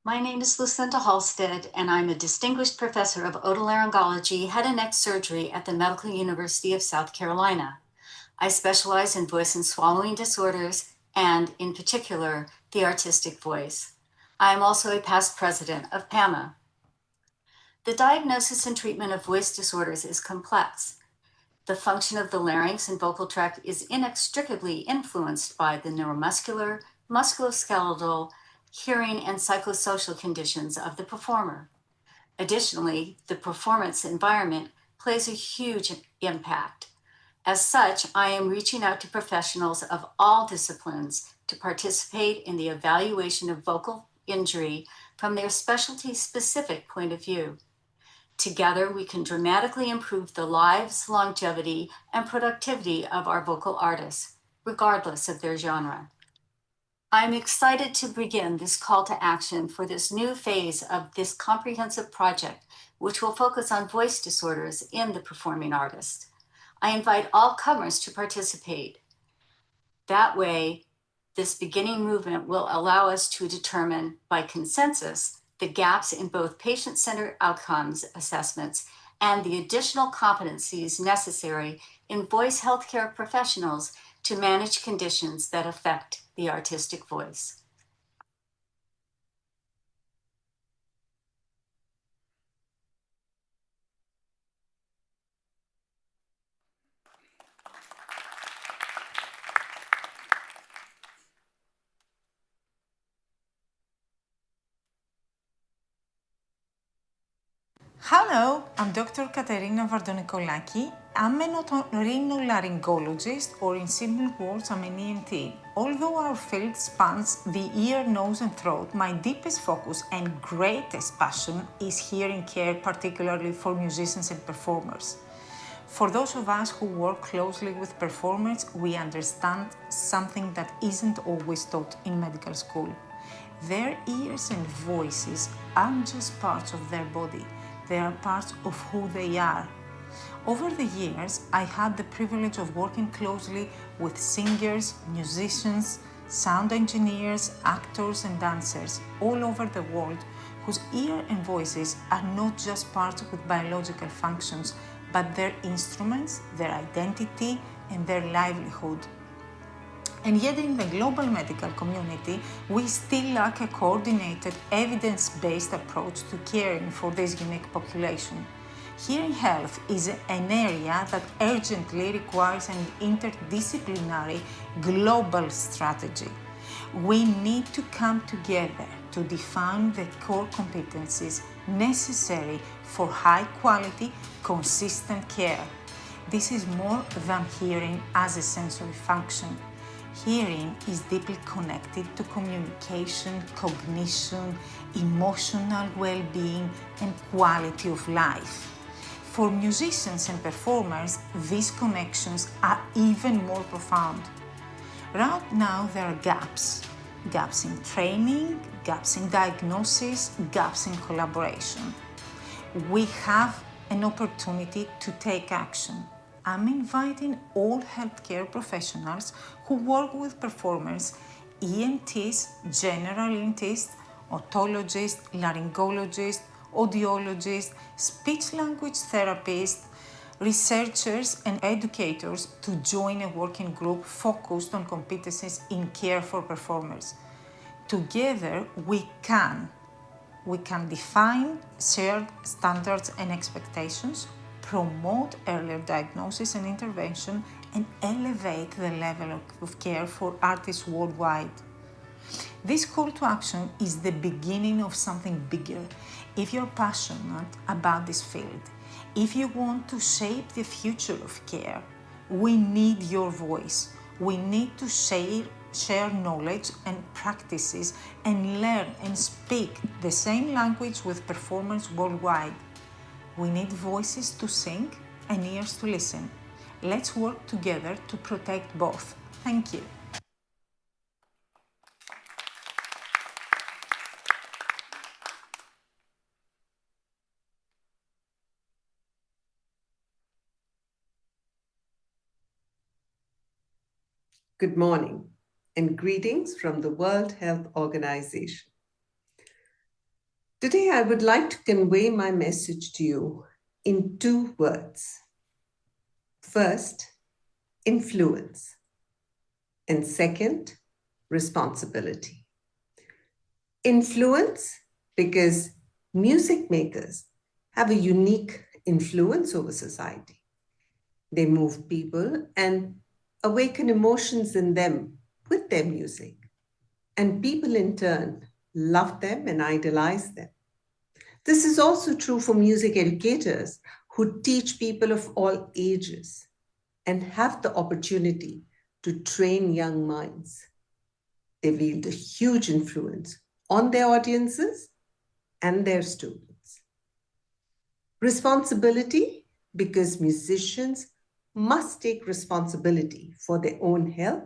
My name is Lucinda Halstead, and I'm a distinguished professor of otolaryngology, head and neck surgery at the Medical University of South Carolina. I specialize in voice and swallowing disorders, and in particular, the artistic voice. I am also a past president of PAMA. The diagnosis and treatment of voice disorders is complex. The function of the larynx and vocal tract is inextricably influenced by the neuromuscular, musculoskeletal, hearing, and psychosocial conditions of the performer. Additionally, the performance environment plays a huge impact. As such, I am reaching out to professionals of all disciplines to participate in the evaluation of vocal injury from their specialty-specific point of view. Together, we can dramatically improve the lives, longevity, and productivity of our vocal artists, regardless of their genre. I'm excited to begin this call to action for this new phase of this comprehensive project, which will focus on voice disorders in the performing artist. I invite all comers to participate. That way, this beginning movement will allow us to determine by consensus the gaps in both patient-centered outcomes assessments and the additional competencies necessary in voice healthcare professionals to manage conditions that affect the artistic voice. Hello, I'm Dr. Katerina Vardonikolaki. I'm an Otolaryngologist, or in simple words, I'm an ENT. Although our field spans the ear, nose and throat, my deepest focus and greatest passion is hearing care, particularly for musicians and performers. For those of us who work closely with performers, we understand something that isn't always taught in medical school. Their ears and voices aren't just parts of their body, they are parts of who they are. Over the years, I had the privilege of working closely with singers, musicians, sound engineers, actors and dancers all over the world whose ear and voices are not just parts with biological functions, but their instruments, their identity and their livelihood. And yet in the global medical community, we still lack a coordinated, evidence-based approach to caring for this unique population. Hearing health is an area that urgently requires an interdisciplinary global strategy. We need to come together to define the core competencies necessary for high-quality, consistent care. This is more than hearing as a sensory function. Hearing is deeply connected to communication, cognition, emotional well-being, and quality of life. For musicians and performers, these connections are even more profound. Right now, there are gaps in training, gaps in diagnosis, gaps in collaboration. We have an opportunity to take action. I'm inviting all healthcare professionals who work with performers, ENTs, general ENTs, otologists, laryngologists, audiologists, speech-language therapists, researchers and educators to join a working group focused on competencies in care for performers. Together, we can define shared standards and expectations, promote earlier diagnosis and intervention, and elevate the level of care for artists worldwide. This call to action is the beginning of something bigger. If you're passionate about this field, if you want to shape the future of care, we need your voice. We need to share knowledge and practices and learn and speak the same language with performers worldwide. We need voices to sing and ears to listen. Let's work together to protect both. Thank you. Good morning and greetings from the World Health Organization. Today, I would like to convey my message to you in 2 words. First, influence, and second, responsibility. Influence, because music makers have a unique influence over society. They move people and awaken emotions in them with their music. And people in turn love them and idolize them. This is also true for music educators who teach people of all ages and have the opportunity to train young minds. They wield a huge influence on their audiences and their students. Responsibility, because musicians must take responsibility for their own health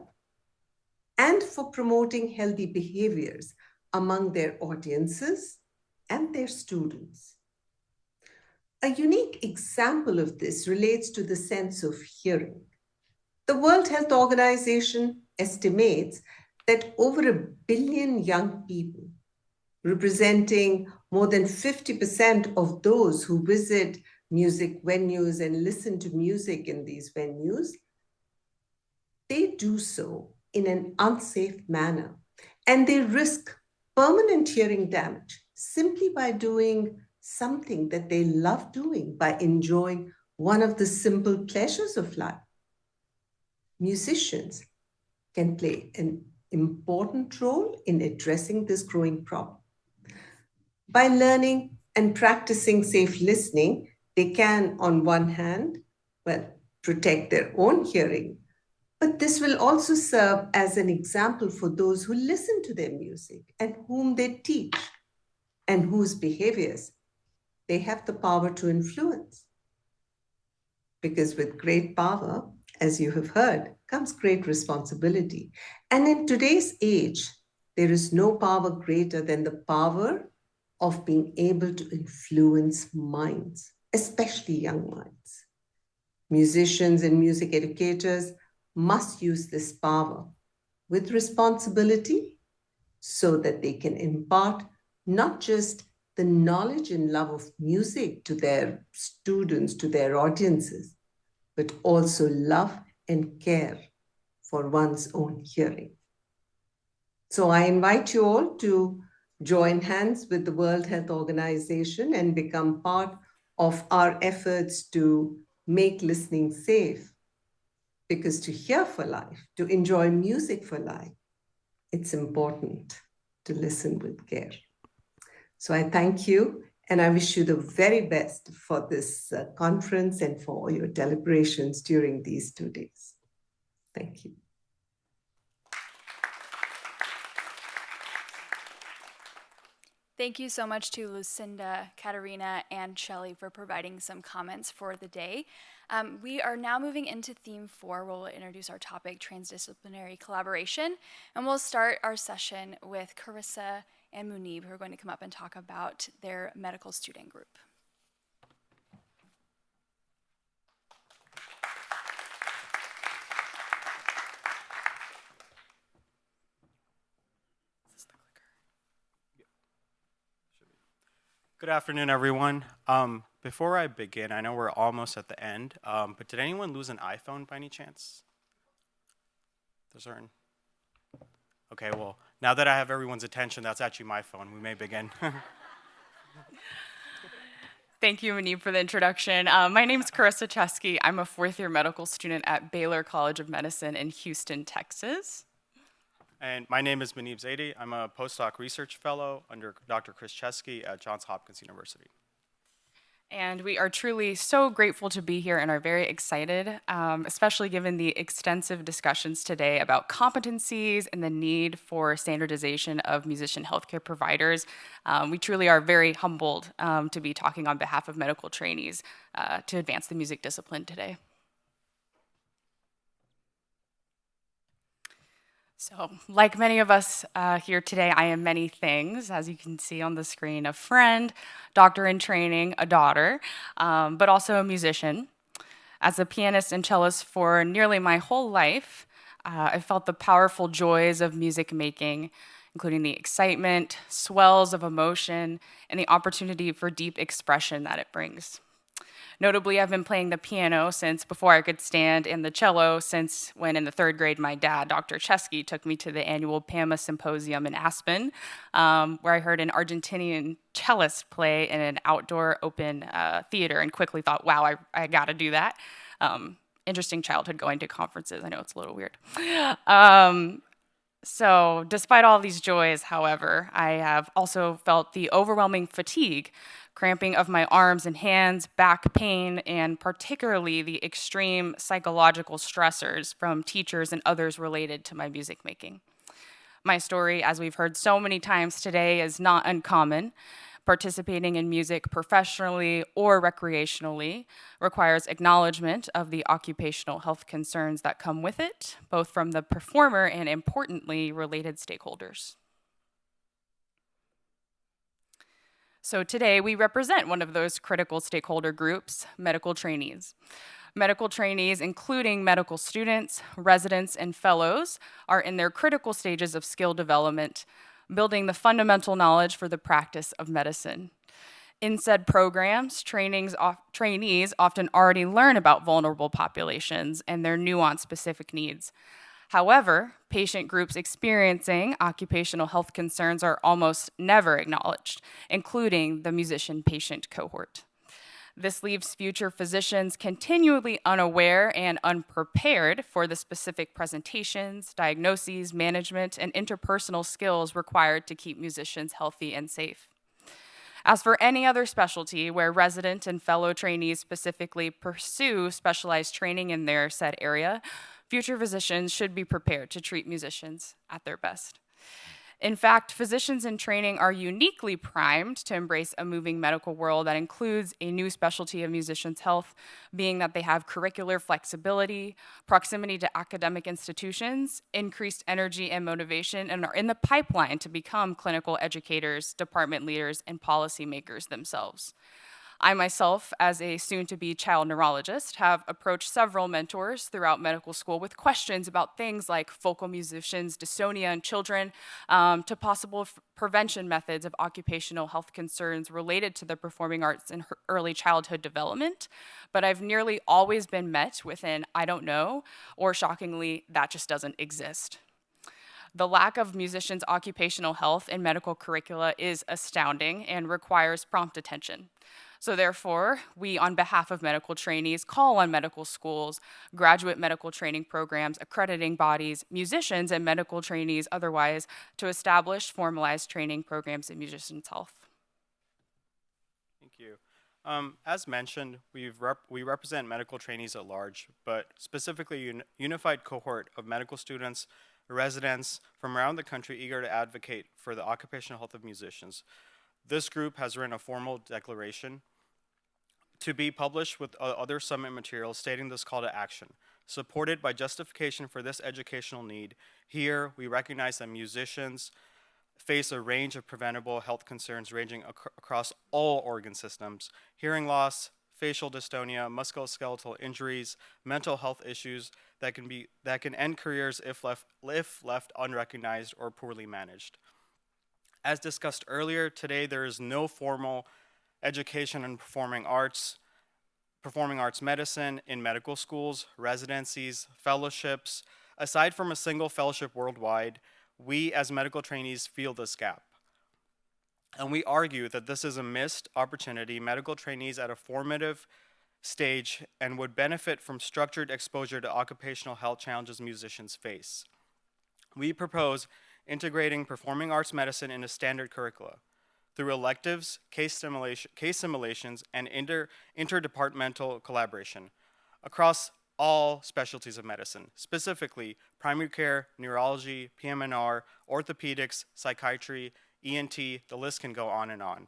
and for promoting healthy behaviors among their audiences and their students. A unique example of this relates to the sense of hearing. The World Health Organization estimates that over 1 billion young people, representing more than 50% of those who visit music venues and listen to music in these venues, they do so in an unsafe manner, and they risk permanent hearing damage simply by doing something that they love doing, by enjoying one of the simple pleasures of life. Musicians can play an important role in addressing this growing problem. By learning and practicing safe listening, they can, on one hand, protect their own hearing, but this will also serve as an example for those who listen to their music and whom they teach and whose behaviors they have the power to influence. Because with great power, as you have heard, comes great responsibility. And in today's age, there is no power greater than the power of being able to influence minds, especially young minds. Musicians and music educators must use this power with responsibility so that they can impart not just the knowledge and love of music to their students, to their audiences, but also love and care for one's own hearing. So I invite you all to join hands with the World Health Organization and become part of our efforts to make listening safe. Because to hear for life, to enjoy music for life, it's important to listen with care. So I thank you, and I wish you the very best for this conference and for all your deliberations during these 2 days. Thank you. Thank you so much to Lucinda, Katerina, and Shelly for providing some comments for the day. We are now moving into theme 4, where we'll introduce our topic, transdisciplinary collaboration. And we'll start our session with Karissa and Muneeb, who are going to come up and talk about their medical student group. Good afternoon, everyone. Before I begin, I know we're almost at the end, but did anyone lose an iPhone by any chance? Okay, well, now that I have everyone's attention, that's actually my phone. We may begin. Thank you, Muneeb, for the introduction. My name is Karissa Chesky. I'm a 4th-year medical student at Baylor College of Medicine in Houston, Texas. And my name is Muneeb Zaidi. I'm a postdoc research fellow under Dr. Chesky at Johns Hopkins University. And we are truly so grateful to be here and are very excited, especially given the extensive discussions today about competencies and the need for standardization of musician healthcare providers. We truly are very humbled to be talking on behalf of medical trainees to advance the music discipline today. So, like many of us here today, I am many things, as you can see on the screen: a friend, doctor in training, a daughter, but also a musician. As a pianist and cellist for nearly my whole life, I felt the powerful joys of music making including the excitement, swells of emotion, and the opportunity for deep expression that it brings. Notably, I've been playing the piano since before I could stand, and the cello since when in the 3rd grade my dad, Dr. Chesky, took me to the annual PAMA Symposium in Aspen, where I heard an Argentinian cellist play in an outdoor open theater and quickly thought, wow, I gotta do that. Interesting childhood going to conferences. I know it's a little weird. So despite all these joys, however, I have also felt the overwhelming fatigue, cramping of my arms and hands, back pain, and particularly the extreme psychological stressors from teachers and others related to my music making. My story, as we've heard so many times today, is not uncommon. Participating in music professionally or recreationally requires acknowledgement of the occupational health concerns that come with it, both from the performer and, importantly, related stakeholders. So today we represent one of those critical stakeholder groups, medical trainees. Medical trainees, including medical students, residents, and fellows, are in their critical stages of skill development, building the fundamental knowledge for the practice of medicine. In said programs, trainees often already learn about vulnerable populations and their nuanced specific needs. However, patient groups experiencing occupational health concerns are almost never acknowledged, including the musician-patient cohort. This leaves future physicians continually unaware and unprepared for the specific presentations, diagnoses, management, and interpersonal skills required to keep musicians healthy and safe. As for any other specialty where resident and fellow trainees specifically pursue specialized training in their said area, future physicians should be prepared to treat musicians at their best. In fact, physicians in training are uniquely primed to embrace a moving medical world that includes a new specialty of musicians' health, being that they have curricular flexibility, proximity to academic institutions, increased energy and motivation, and are in the pipeline to become clinical educators, department leaders, and policymakers themselves. I myself, as a soon-to-be child neurologist, have approached several mentors throughout medical school with questions about things like focal musicians' dystonia in children, to possible prevention methods of occupational health concerns related to the performing arts in early childhood development. But I've nearly always been met with an "I don't know," or shockingly, "that just doesn't exist." The lack of musicians' occupational health in medical curricula is astounding and requires prompt attention. So therefore, we, on behalf of medical trainees, call on medical schools, graduate medical training programs, accrediting bodies, musicians, and medical trainees otherwise to establish formalized training programs in musicians' health. Thank you. As mentioned, we represent medical trainees at large, but specifically a unified cohort of medical students, residents from around the country eager to advocate for the occupational health of musicians. This group has written a formal declaration to be published with other summit materials stating this call to action. Supported by justification for this educational need, here we recognize that musicians face a range of preventable health concerns ranging across all organ systems: hearing loss, facial dystonia, musculoskeletal injuries, mental health issues that can end careers if left unrecognized or poorly managed. As discussed earlier, today there is no formal education in performing arts medicine in medical schools, residencies, fellowships. Aside from a single fellowship worldwide, we as medical trainees feel this gap. And we argue that this is a missed opportunity. Medical trainees at a formative stage and would benefit from structured exposure to occupational health challenges musicians face. We propose integrating performing arts medicine into standard curricula through electives, case simulations, and interdepartmental collaboration across all specialties of medicine, specifically primary care, neurology, PM&R, orthopedics, psychiatry, ENT, the list can go on and on.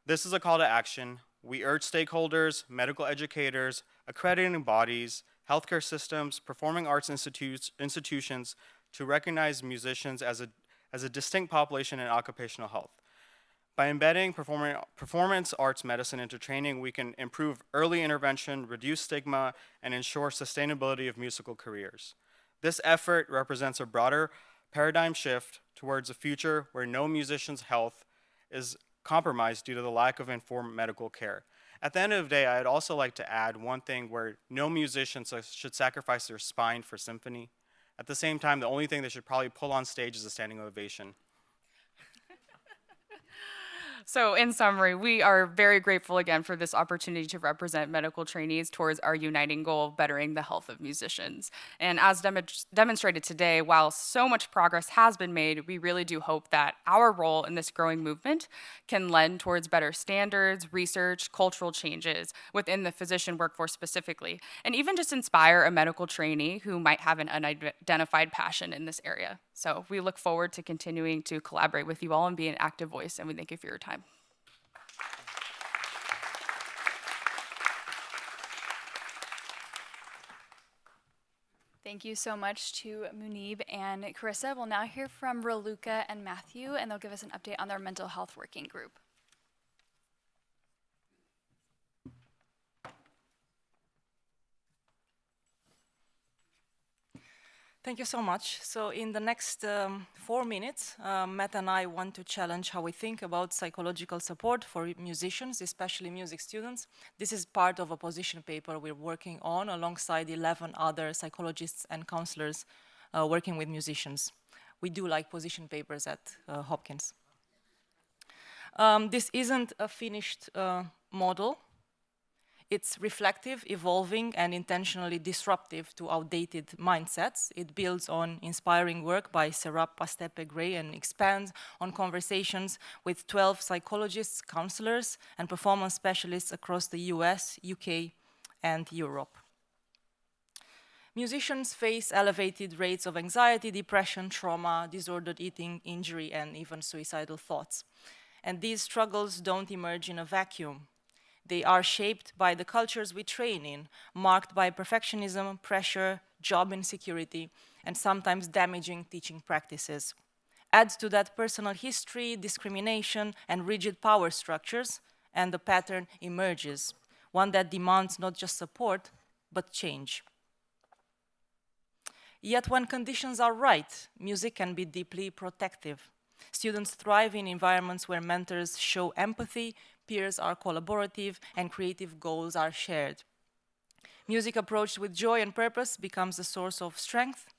This is a call to action. We urge stakeholders, medical educators, accrediting bodies, healthcare systems, performing arts institutions to recognize musicians as a distinct population in occupational health. By embedding performance arts medicine into training, we can improve early intervention, reduce stigma, and ensure sustainability of musical careers. This effort represents a broader paradigm shift towards a future where no musician's health is compromised due to the lack of informed medical care. At the end of the day, I'd also like to add one thing where no musician should sacrifice their spine for symphony. At the same time, the only thing they should probably pull on stage is a standing ovation. So in summary, we are very grateful again for this opportunity to represent medical trainees towards our uniting goal of bettering the health of musicians. And as demonstrated today, while so much progress has been made, we really do hope that our role in this growing movement can lend towards better standards, research, cultural changes within the physician workforce specifically, and even just inspire a medical trainee who might have an unidentified passion in this area. So we look forward to continuing to collaborate with you all and be an active voice, and we thank you for your time. Thank you so much to Muneeb and Karissa. We'll now hear from Raluca and Matthew, and they'll give us an update on their mental health working group. Thank you so much. So in the next 4 minutes, Matt and I want to challenge how we think about psychological support for musicians, especially music students. This is part of a position paper we're working on alongside 11 other psychologists and counselors working with musicians. We do like position papers at Hopkins. This isn't a finished model. It's reflective, evolving, and intentionally disruptive to outdated mindsets. It builds on inspiring work by Serap Pastepe-Gray and expands on conversations with 12 psychologists, counselors, and performance specialists across the US, UK, and Europe. Musicians face elevated rates of anxiety, depression, trauma, disordered eating, injury, and even suicidal thoughts. And these struggles don't emerge in a vacuum. They are shaped by the cultures we train in, marked by perfectionism, pressure, job insecurity, and sometimes damaging teaching practices. Add to that personal history, discrimination, and rigid power structures, and the pattern emerges, one that demands not just support, but change. Yet when conditions are right, music can be deeply protective. Students thrive in environments where mentors show empathy, peers are collaborative, and creative goals are shared. Music approached with joy and purpose becomes a source of strength,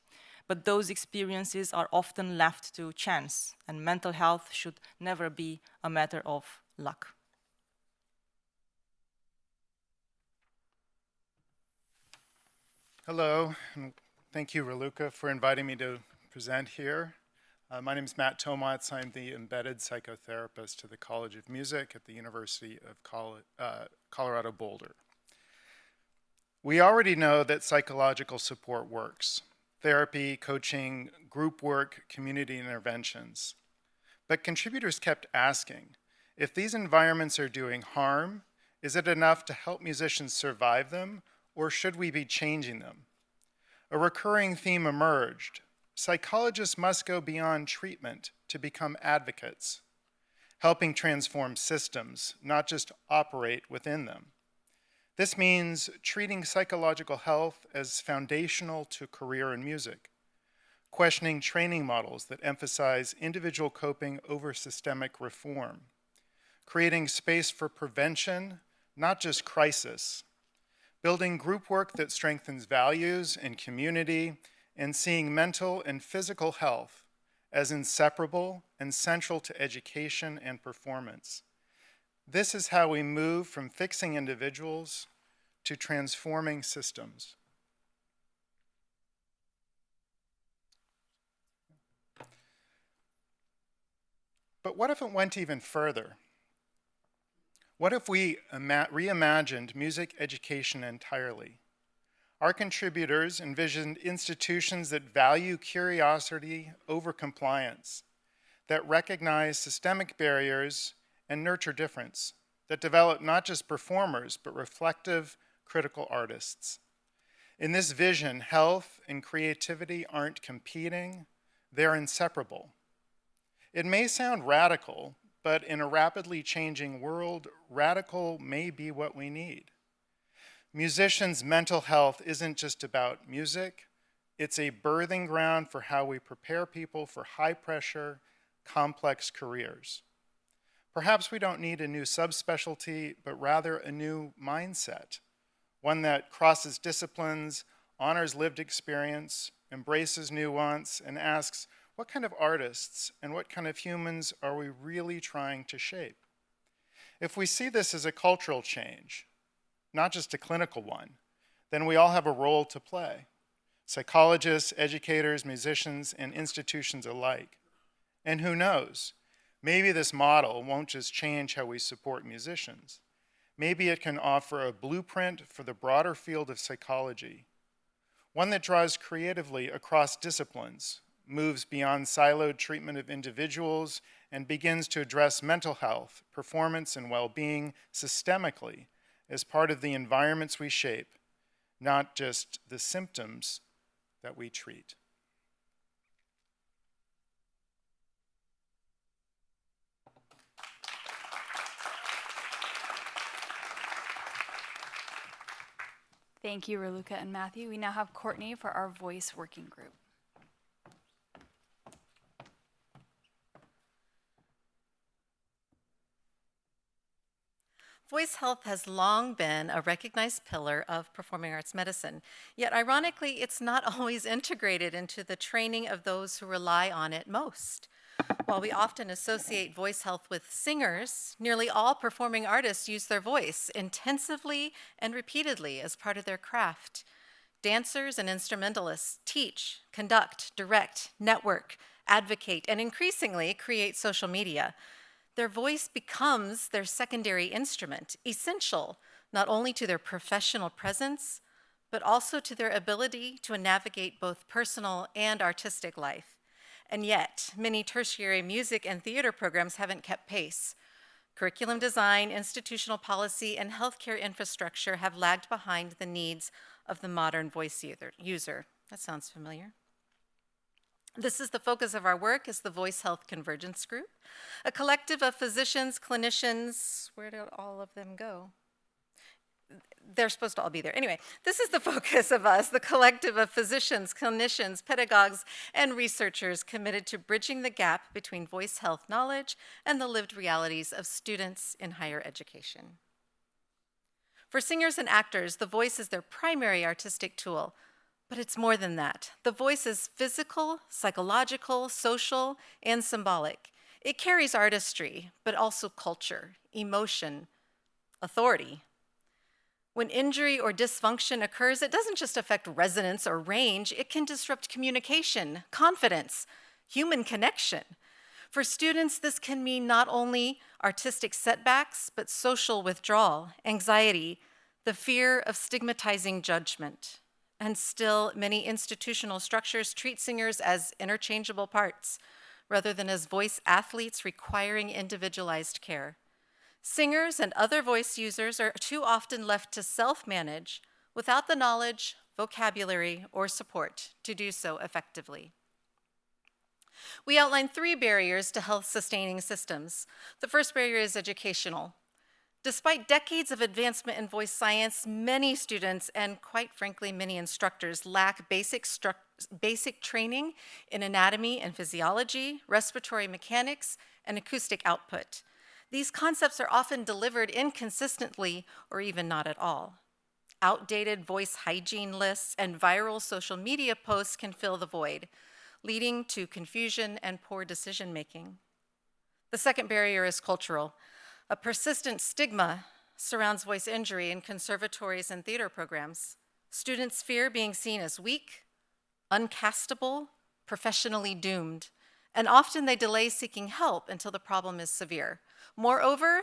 but those experiences are often left to chance, and mental health should never be a matter of luck. Hello, and thank you, Raluca, for inviting me to present here. My name is Matt Tomatz. I'm the embedded psychotherapist to the College of Music at the University of Colorado Boulder. We already know that psychological support works. Therapy, coaching, group work, community interventions. But contributors kept asking, if these environments are doing harm, is it enough to help musicians survive them, or should we be changing them? A recurring theme emerged. Psychologists must go beyond treatment to become advocates, helping transform systems, not just operate within them. This means treating psychological health as foundational to career in music, questioning training models that emphasize individual coping over systemic reform, creating space for prevention, not just crisis, building group work that strengthens values and community, and seeing mental and physical health as inseparable and central to education and performance. This is how we move from fixing individuals to transforming systems. But what if it went even further? What if we reimagined music education entirely? Our contributors envisioned institutions that value curiosity over compliance, that recognize systemic barriers and nurture difference, that develop not just performers, but reflective, critical artists. In this vision, health and creativity aren't competing, they're inseparable. It may sound radical, but in a rapidly changing world, radical may be what we need. Musicians' mental health isn't just about music, It's a birthing ground for how we prepare people for high-pressure, complex careers. Perhaps we don't need a new subspecialty, but rather a new mindset, one that crosses disciplines, honors lived experience, embraces nuance, and asks, what kind of artists and what kind of humans are we really trying to shape? If we see this as a cultural change, not just a clinical one, then we all have a role to play. Psychologists, educators, musicians, and institutions alike. And who knows, maybe this model won't just change how we support musicians. Maybe it can offer a blueprint for the broader field of psychology, one that draws creatively across disciplines, moves beyond siloed treatment of individuals, and begins to address mental health, performance, and well-being systemically as part of the environments we shape, not just the symptoms that we treat. Thank you, Raluca and Matthew. We now have Kourtney for our voice working group. Voice health has long been a recognized pillar of performing arts medicine, yet ironically, it's not always integrated into the training of those who rely on it most. While we often associate voice health with singers, nearly all performing artists use their voice intensively and repeatedly as part of their craft. Dancers and instrumentalists teach, conduct, direct, network, advocate, and increasingly create social media. Their voice becomes their secondary instrument, essential not only to their professional presence, but also to their ability to navigate both personal and artistic life. And yet, many tertiary music and theater programs haven't kept pace. Curriculum design, institutional policy, and healthcare infrastructure have lagged behind the needs of the modern voice user. That sounds familiar. This is the focus of our work is the Voice Health Convergence Group, a collective of physicians, clinicians, where did all of them go? They're supposed to all be there. Anyway, this is the focus of us, the collective of physicians, clinicians, pedagogues, and researchers committed to bridging the gap between voice health knowledge and the lived realities of students in higher education. For singers and actors, the voice is their primary artistic tool, but it's more than that. The voice is physical, psychological, social, and symbolic. It carries artistry, but also culture, emotion, authority. When injury or dysfunction occurs, it doesn't just affect resonance or range, it can disrupt communication, confidence, human connection. For students, this can mean not only artistic setbacks, but social withdrawal, anxiety, the fear of stigmatizing judgment. And still, many institutional structures treat singers as interchangeable parts, rather than as voice athletes requiring individualized care. Singers and other voice users are too often left to self-manage without the knowledge, vocabulary, or support to do so effectively. We outline 3 barriers to health-sustaining systems. The first barrier is educational. Despite decades of advancement in voice science, many students, and quite frankly, many instructors, lack basic training in anatomy and physiology, respiratory mechanics, and acoustic output. These concepts are often delivered inconsistently or even not at all. Outdated voice hygiene lists and viral social media posts can fill the void, leading to confusion and poor decision-making. The second barrier is cultural. A persistent stigma surrounds voice injury in conservatories and theater programs. Students fear being seen as weak, uncastable, professionally doomed, and often they delay seeking help until the problem is severe. Moreover,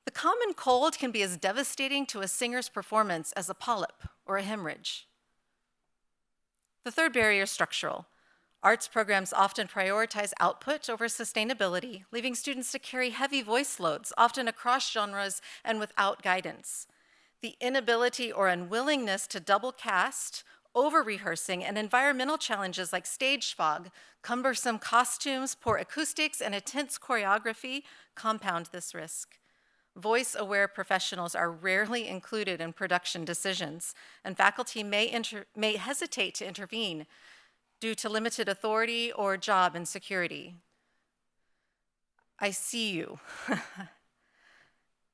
the common cold can be as devastating to a singer's performance as a polyp or a hemorrhage. The third barrier is structural. Arts programs often prioritize output over sustainability, leaving students to carry heavy voice loads, often across genres and without guidance. The inability or unwillingness to double cast, over-rehearsing, and environmental challenges like stage fog, cumbersome costumes, poor acoustics, and intense choreography compound this risk. Voice-aware professionals are rarely included in production decisions, and faculty may hesitate to intervene due to limited authority or job insecurity. I see you.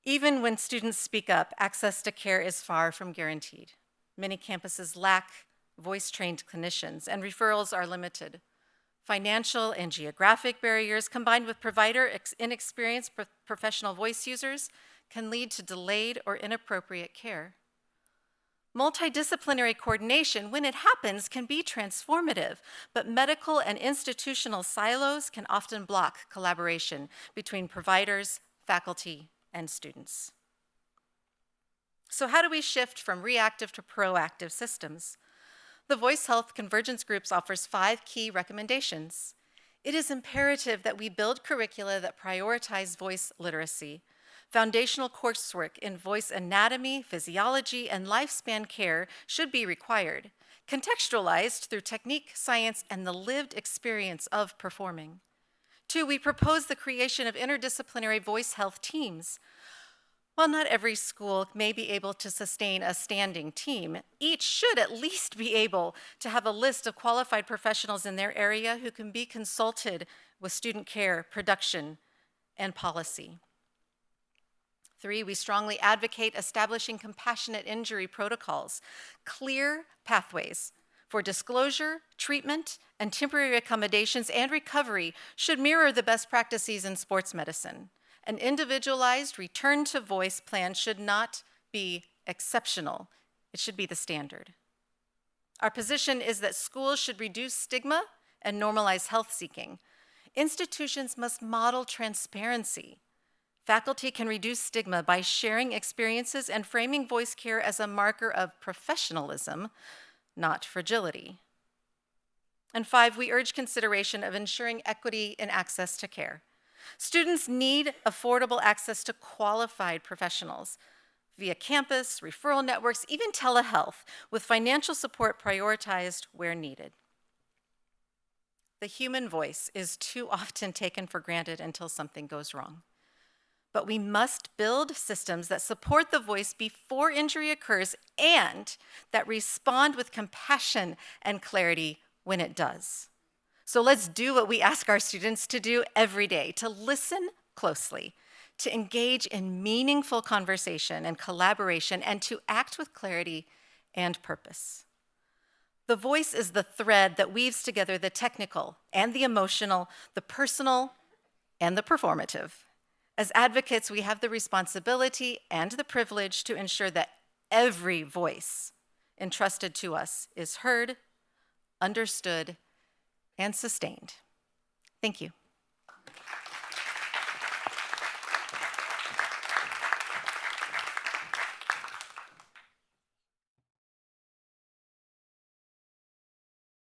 Even when students speak up, access to care is far from guaranteed. Many campuses lack voice-trained clinicians, and referrals are limited. Financial and geographic barriers combined with provider inexperienced professional voice users can lead to delayed or inappropriate care. Multidisciplinary coordination, when it happens, can be transformative, but medical and institutional silos can often block collaboration between providers, faculty, and students. So how do we shift from reactive to proactive systems? The Voice Health Convergence Groups offers 5 key recommendations. It is imperative that we build curricula that prioritize voice literacy. Foundational coursework in voice anatomy, physiology, and lifespan care should be required, contextualized through technique, science, and the lived experience of performing. 2, we propose the creation of interdisciplinary voice health teams. While not every school may be able to sustain a standing team, each should at least be able to have a list of qualified professionals in their area who can be consulted with student care, production, and policy. 3, we strongly advocate establishing compassionate injury protocols, clear pathways for disclosure, treatment, and temporary accommodations and recovery should mirror the best practices in sports medicine. An individualized return to voice plan should not be exceptional. It should be the standard. Our position is that schools should reduce stigma and normalize health seeking. Institutions must model transparency. Faculty can reduce stigma by sharing experiences and framing voice care as a marker of professionalism, not fragility. And 5, we urge consideration of ensuring equity in access to care. Students need affordable access to qualified professionals via campus, referral networks, even telehealth, with financial support prioritized where needed. The human voice is too often taken for granted until something goes wrong. But we must build systems that support the voice before injury occurs and that respond with compassion and clarity when it does. So let's do what we ask our students to do every day, to listen closely, to engage in meaningful conversation and collaboration, and to act with clarity and purpose. The voice is the thread that weaves together the technical and the emotional, the personal and the performative. As advocates, we have the responsibility and the privilege to ensure that every voice entrusted to us is heard, understood, and sustained. Thank you.